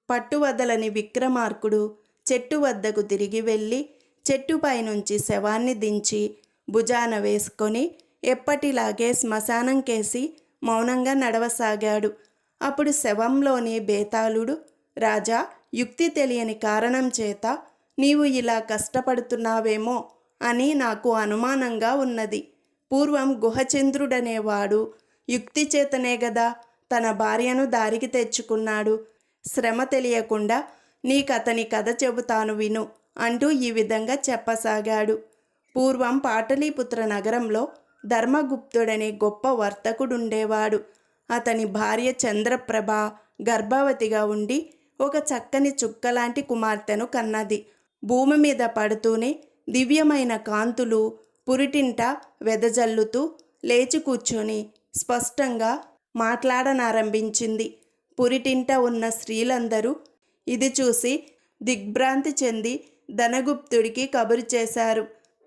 పట్టువదలని విక్రమార్కుడు చెట్టు వద్దకు తిరిగి వెళ్ళి చెట్టుపై నుంచి శవాన్ని దించి భుజాన వేసుకొని ఎప్పటిలాగే శ్మశానం కేసి మౌనంగా నడవసాగాడు. అప్పుడు శవంలోని బేతాళుడు, రాజా, యుక్తి తెలియని కారణం చేత నీవు ఇలా కష్టపడుతున్నావేమో అని నాకు అనుమానంగా ఉన్నది. పూర్వం గుహచంద్రుడనేవాడు యుక్తి చేతనే గదా తన భార్యను దారికి తెచ్చుకున్నాడు. శ్రమ తెలియకుండా నీకతని కథ చెబుతాను విను అంటూ ఈ విధంగా చెప్పసాగాడు. పూర్వం పాటలీపుత్ర నగరంలో ధర్మగుప్తుడనే గొప్ప వర్తకుడుండేవాడు. అతని భార్య చంద్రప్రభ గర్భవతిగా ఉండి ఒక చక్కని చుక్కలాంటి కుమార్తెను కన్నది. భూమి మీద పడుతూనే దివ్యమైన కాంతులు పురిటింట వెదజల్లుతూ లేచి కూర్చొని స్పష్టంగా మాట్లాడనారంభించింది. పురిటింట ఉన్న స్త్రీలందరూ ఇది చూసి దిగ్భ్రాంతి చెంది ధనగుప్తుడికి కబురు చేశారు.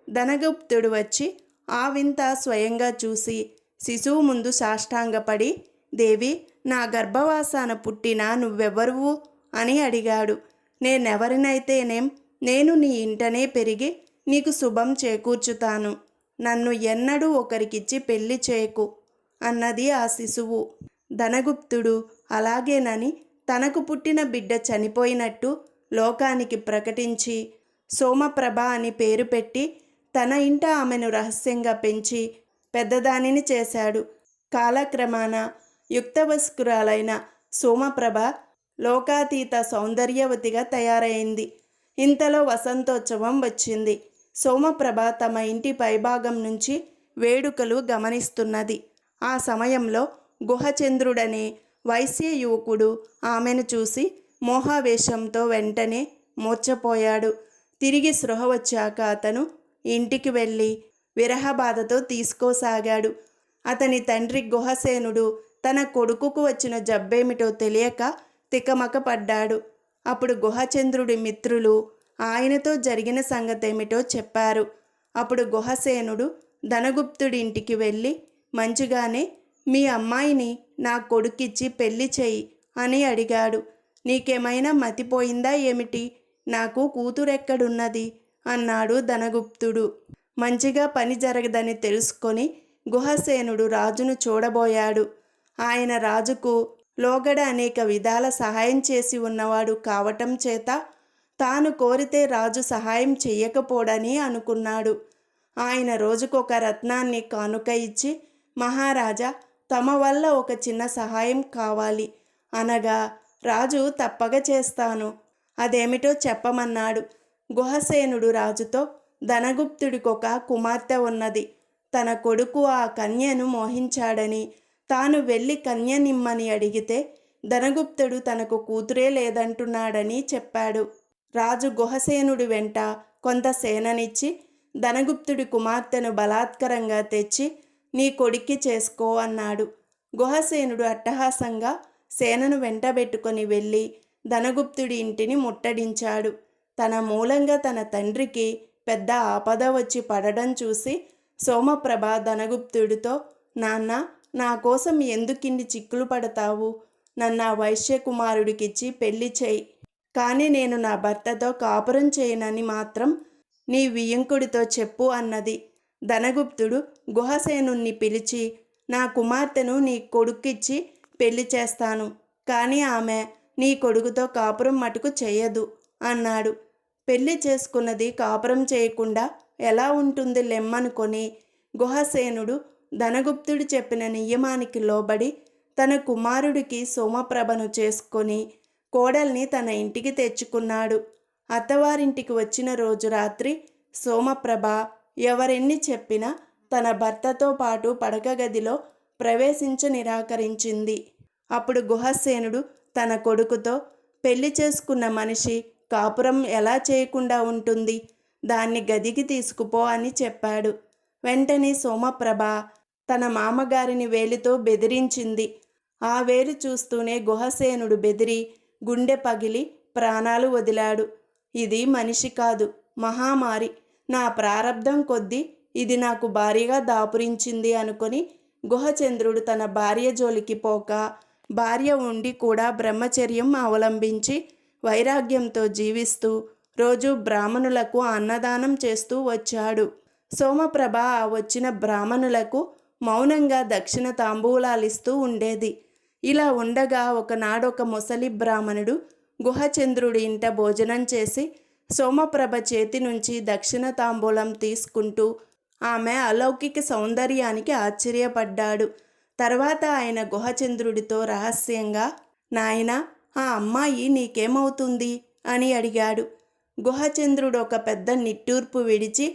ధనగుప్తుడు వచ్చి ఆ వింత స్వయంగా చూసి శిశువు ముందు సాష్టాంగపడి, దేవి, నా గర్భవాసాన పుట్టిన నువ్వెవరువు అని అడిగాడు. నేనెవరినైతేనేం, నేను నీ ఇంటనే పెరిగి నీకు శుభం చేకూర్చుతాను. నన్ను ఎన్నడూ ఒకరికిచ్చి పెళ్లి చేయకు అన్నది ఆ శిశువు. ధనగుప్తుడు అలాగేనని తనకు పుట్టిన బిడ్డ చనిపోయినట్టు లోకానికి ప్రకటించి సోమప్రభ అని పేరు పెట్టి తన ఇంట ఆమెను రహస్యంగా పెంచి పెద్దదానిని చేశాడు. కాలక్రమాన యుక్తవస్కురాలైన సోమప్రభ లోకాతీత సౌందర్యవతిగా తయారైంది. ఇంతలో వసంతోత్సవం వచ్చింది. సోమప్రభ తమ ఇంటి పైభాగం నుంచి వేడుకలు గమనిస్తున్నది. ఆ సమయంలో గుహచంద్రుడనే వైశ్య యువకుడు ఆమెను చూసి మోహావేశంతో వెంటనే మూర్ఛపోయాడు. తిరిగి స్పృహ వచ్చాక అతను ఇంటికి వెళ్ళి విరహబాధతో తీసుకోసాగాడు. అతని తండ్రి గుహసేనుడు తన కొడుకుకు వచ్చిన జబ్బేమిటో తెలియక తికమక పడ్డాడు. అప్పుడు గుహచంద్రుడి మిత్రులు ఆయనతో జరిగిన సంగతేమిటో చెప్పారు. అప్పుడు గుహసేనుడు ధనగుప్తుడి ఇంటికి వెళ్ళి, మంచిగానే మీ అమ్మాయిని నా కొడుకిచ్చి పెళ్లి చెయ్యి అని అడిగాడు. నీకేమైనా మతిపోయిందా ఏమిటి? నాకు కూతురెక్కడున్నది అన్నాడు ధనగుప్తుడు. మంచిగా పని జరగదని తెలుసుకొని గుహసేనుడు రాజును చూడబోయాడు. ఆయన రాజుకు లోగడ అనేక విధాల సహాయం చేసి ఉన్నవాడు కావటం చేత తాను కోరితే రాజు సహాయం చెయ్యకపోడని అనుకున్నాడు. ఆయన రోజుకొక రత్నాన్ని కానుక ఇచ్చి, మహారాజా, తమ వల్ల ఒక చిన్న సహాయం కావాలి అనగా రాజు తప్పక చేస్తాను, అదేమిటో చెప్పమన్నాడు. గుహసేనుడు రాజుతో, ధనగుప్తుడికొక కుమార్తె ఉన్నది. తన కొడుకు ఆ కన్యను మోహించాడని తాను వెళ్ళి కన్యనిమ్మని అడిగితే ధనగుప్తుడు తనకు కూతురే లేదంటున్నాడని చెప్పాడు. రాజు గుహసేనుడి వెంట కొంత సేననిచ్చి ధనగుప్తుడి కుమార్తెను బలాత్కరంగా తెచ్చి నీ కొడుక్కి చేసుకో అన్నాడు. గుహసేనుడు అట్టహాసంగా సేనను వెంటబెట్టుకొని వెళ్ళి ధనగుప్తుడి ఇంటిని ముట్టడించాడు. తన మూలంగా తన తండ్రికి పెద్ద ఆపద వచ్చి పడడం చూసి సోమప్రభ ధనగుప్తుడితో, నాన్న, నా కోసం ఎందుకిన్ని చిక్కులు పడతావు? నన్ను ఆ వైశ్యకుమారుడికిచ్చి పెళ్లి చేయి, కానీ నేను నా భర్తతో కాపురం చేయనని మాత్రం నీ వియ్యంకుడితో చెప్పు అన్నది. ధనగుప్తుడు గుహసేనుణ్ణి పిలిచి, నా కుమార్తెను నీ కొడుక్కిచ్చి పెళ్లి చేస్తాను, కానీ ఆమె నీ కొడుకుతో కాపురం మటుకు చెయ్యదు అన్నాడు. పెళ్లి చేసుకున్నది కాపురం చేయకుండా ఎలా ఉంటుంది లెమ్మనుకొని గుహసేనుడు ధనగుప్తుడు చెప్పిన నియమానికి లోబడి తన కుమారుడికి సోమప్రభను చేసుకొని కోడల్ని తన ఇంటికి తెచ్చుకున్నాడు. అత్తవారింటికి వచ్చిన రోజు రాత్రి సోమప్రభ ఎవరెన్ని చెప్పినా తన భర్తతో పాటు పడక గదిలో ప్రవేశించ నిరాకరించింది. అప్పుడు గుహసేనుడు తన కొడుకుతో, పెళ్లి చేసుకున్న మనిషి కాపురం ఎలా చేయకుండా ఉంటుంది? దాన్ని గదికి తీసుకుపో అని చెప్పాడు. వెంటనే సోమప్రభ తన మామగారిని వేలితో బెదిరించింది. ఆ వేలు చూస్తూనే గుహసేనుడు బెదిరి గుండె పగిలి ప్రాణాలు వదిలాడు. ఇది మనిషి కాదు, మహామారి. నా ప్రారబ్ధం కొద్దీ ఇది నాకు భార్యగా దాపురించింది అనుకొని గుహచంద్రుడు తన భార్య జోలికి పోక భార్య ఉండి కూడా బ్రహ్మచర్యం అవలంబించి వైరాగ్యంతో జీవిస్తూ రోజు బ్రాహ్మణులకు అన్నదానం చేస్తూ వచ్చాడు. సోమప్రభ ఆ వచ్చిన బ్రాహ్మణులకు మౌనంగా దక్షిణ తాంబూలాలిస్తూ ఉండేది. ఇలా ఉండగా ఒకనాడొక ముసలి బ్రాహ్మణుడు గుహచంద్రుడి ఇంట భోజనం చేసి సోమప్రభ చేతి నుంచి దక్షిణ తాంబూలం తీసుకుంటూ ఆమె అలౌకిక సౌందర్యానికి ఆశ్చర్యపడ్డాడు. తర్వాత ఆయన గుహచంద్రుడితో రహస్యంగా, నాయనా, ఆ అమ్మాయి నీకేమవుతుంది అని అడిగాడు. గుహచంద్రుడు ఒక పెద్ద నిట్టూర్పు విడిచి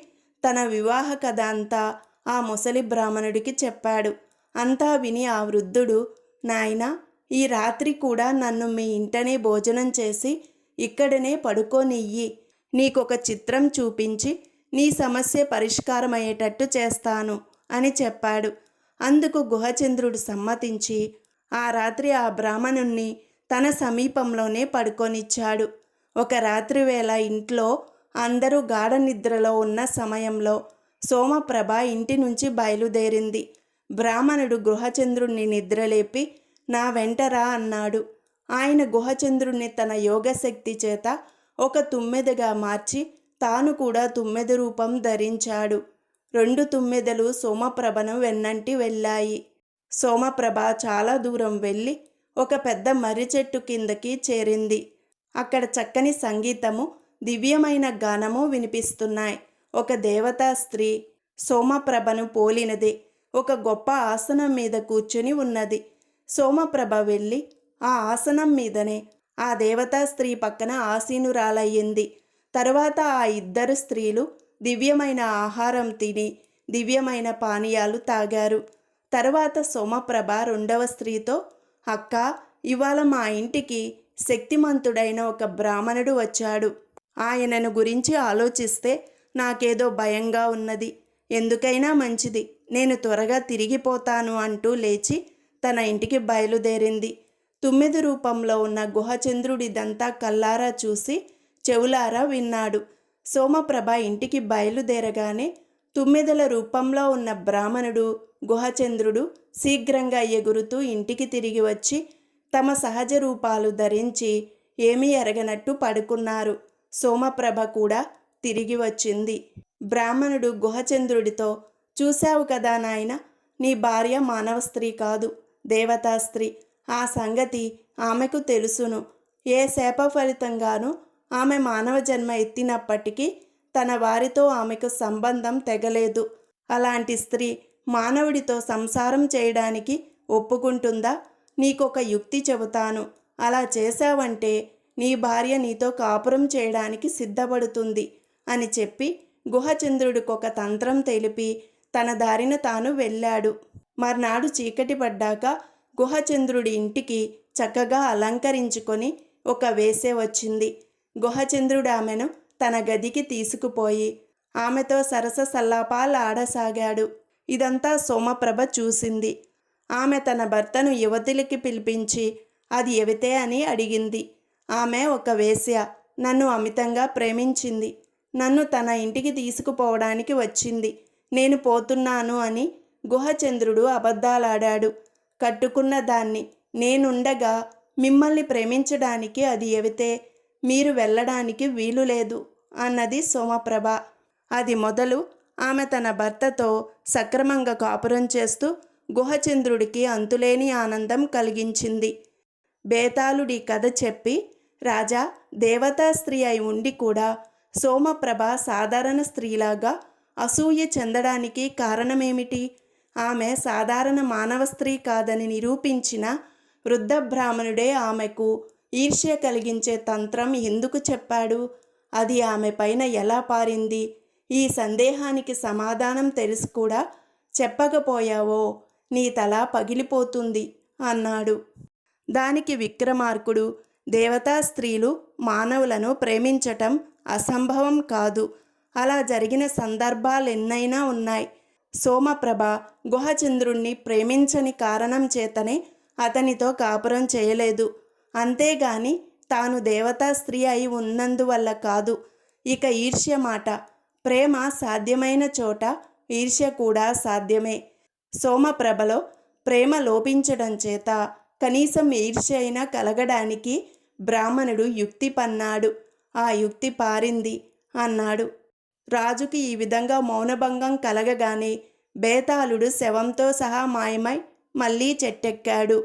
తన వివాహ కథ అంతా ఆ ముసలి బ్రాహ్మణుడికి చెప్పాడు. అంతా విని ఆ వృద్ధుడు, నాయనా, ఈ రాత్రి కూడా నన్ను మీ ఇంటనే భోజనం చేసి ఇక్కడనే పడుకోనియ్యి. నీకొక చిత్రం చూపించి నీ సమస్య పరిష్కారమయ్యేటట్టు చేస్తాను అని చెప్పాడు. అందుకు గుహచంద్రుడు సమ్మతించి ఆ రాత్రి ఆ బ్రాహ్మణుణ్ణి తన సమీపంలోనే పడుకొనిచ్చాడు. ఒక రాత్రి వేళ ఇంట్లో అందరూ గాఢ నిద్రలో ఉన్న సమయంలో సోమప్రభ ఇంటి నుంచి బయలుదేరింది. బ్రాహ్మణుడు గుహచంద్రుణ్ణి నిద్రలేపి నా వెంటరా అన్నాడు. ఆయన గుహచంద్రుణ్ణి తన యోగశక్తి చేత ఒక తుమ్మెదగా మార్చి తాను కూడా తుమ్మెద రూపం ధరించాడు. 2 తుమ్మెదలు సోమప్రభను వెన్నంటి వెళ్ళాయి. సోమప్రభ చాలా దూరం వెళ్ళి ఒక పెద్ద మర్రి చెట్టు కిందకి చేరింది. అక్కడ చక్కని సంగీతము, దివ్యమైన గానము వినిపిస్తున్నాయి. ఒక దేవతా స్త్రీ సోమప్రభను పోలినదే ఒక గొప్ప ఆసనం మీద కూర్చుని ఉన్నది. సోమప్రభ వెళ్ళి ఆ ఆసనం మీదనే ఆ దేవతా స్త్రీ పక్కన ఆసీనురాలయ్యింది. తరువాత ఆ 2 స్త్రీలు దివ్యమైన ఆహారం తిని దివ్యమైన పానీయాలు తాగారు. తరువాత సోమప్రభ 2వ స్త్రీతో, అక్క, ఇవాళ మా ఇంటికి శక్తిమంతుడైన ఒక బ్రాహ్మణుడు వచ్చాడు. ఆయనను గురించి ఆలోచిస్తే నాకేదో భయంగా ఉన్నది. ఎందుకైనా మంచిది, నేను త్వరగా తిరిగిపోతాను అంటూ లేచి తన ఇంటికి బయలుదేరింది. తుమ్మెద రూపంలో ఉన్న గుహచంద్రుడిదంతా కల్లారా చూసి చెవులారా విన్నాడు. సోమప్రభ ఇంటికి బయలుదేరగానే తుమ్మెదల రూపంలో ఉన్న బ్రాహ్మణుడు, గుహచంద్రుడు శీఘ్రంగా ఎగురుతూ ఇంటికి తిరిగి వచ్చి తమ సహజ రూపాలు ధరించి ఏమీ ఎరగనట్టు పడుకున్నారు. సోమప్రభ కూడా తిరిగి వచ్చింది. బ్రాహ్మణుడు గుహచంద్రుడితో, చూశావు కదా నాయన, నీ భార్య మానవ స్త్రీ కాదు, దేవతా స్త్రీ. ఆ సంగతి ఆమెకు తెలుసును. ఏ శాప ఫలితంగానూ ఆమె మానవ జన్మ ఎత్తినప్పటికీ తన వారితో ఆమెకు సంబంధం తెగలేదు. అలాంటి స్త్రీ మానవుడితో సంసారం చేయడానికి ఒప్పుకుంటుందా? నీకొక యుక్తి చెబుతాను. అలా చేశావంటే నీ భార్య నీతో కాపురం చేయడానికి సిద్ధపడుతుంది అని చెప్పి గుహచంద్రుడికొక తంత్రం తెలిపి తన దారిన తాను వెళ్ళాడు. మర్నాడు చీకటి పడ్డాక గుహచంద్రుడి ఇంటికి చక్కగా అలంకరించుకొని ఒక వేశ్య వచ్చింది. గుహచంద్రుడు ఆమెను తన గదికి తీసుకుపోయి ఆమెతో సరస సల్లాపాలు ఆడసాగాడు. ఇదంతా సోమప్రభ చూసింది. ఆమె తన భర్తను యువతిలికి పిలిపించి అది ఎవతే అని అడిగింది. ఆమె ఒక వేశ్య, నన్ను అమితంగా ప్రేమించింది. నన్ను తన ఇంటికి తీసుకుపోవడానికి వచ్చింది. నేను పోతున్నాను అని గుహచంద్రుడు అబద్ధాలాడాడు. కట్టుకున్న దాన్ని నేనుండగా మిమ్మల్ని ప్రేమించడానికి అది ఎవతే, మీరు వెళ్ళడానికి వీలు లేదు అన్నది సోమప్రభ. అది మొదలు ఆమె తన భర్తతో సక్రమంగా కాపురం చేస్తూ గుహచంద్రుడికి అంతులేని ఆనందం కలిగించింది. బేతాళుడి కథ చెప్పి, రాజా, దేవతా స్త్రీ అయి ఉండి కూడా సోమప్రభ సాధారణ స్త్రీలాగా అసూయ చెందడానికి కారణమేమిటి? ఆమె సాధారణ మానవ స్త్రీ కాదని నిరూపించిన వృద్ధ బ్రాహ్మణుడే ఆమెకు ఈర్ష్య కలిగించే తంత్రం ఎందుకు చెప్పాడు? అది ఆమె పైన ఎలా పారింది? ఈ సందేహానికి సమాధానం తెలిసి కూడా చెప్పకపోయావో నీ తల పగిలిపోతుంది అన్నాడు. దానికి విక్రమార్కుడు, దేవతా స్త్రీలు మానవులను ప్రేమించటం అసంభవం కాదు. అలా జరిగిన సందర్భాలెన్నైనా ఉన్నాయి. సోమప్రభ గుహచంద్రుణ్ణి ప్రేమించని కారణం చేతనే అతనితో కాపురం చేయలేదు. అంతేగాని తాను దేవతా స్త్రీ అయి ఉన్నందువల్ల కాదు. ఇక ఈర్ష్య మాట. ప్రేమ సాధ్యమైన చోట ఈర్ష్య కూడా సాధ్యమే. సోమప్రభలో ప్రేమ లోపించడం చేత కనీసం ఈర్ష్య అయినా కలగడానికి బ్రాహ్మణుడు యుక్తి పన్నాడు. ఆ యుక్తి పారింది అన్నాడు. రాజుకి ఈ విధంగా మౌనభంగం కలగగానే బేతాళుడు శవంతో సహా మాయమై మళ్ళీ చెట్టెక్కాడు.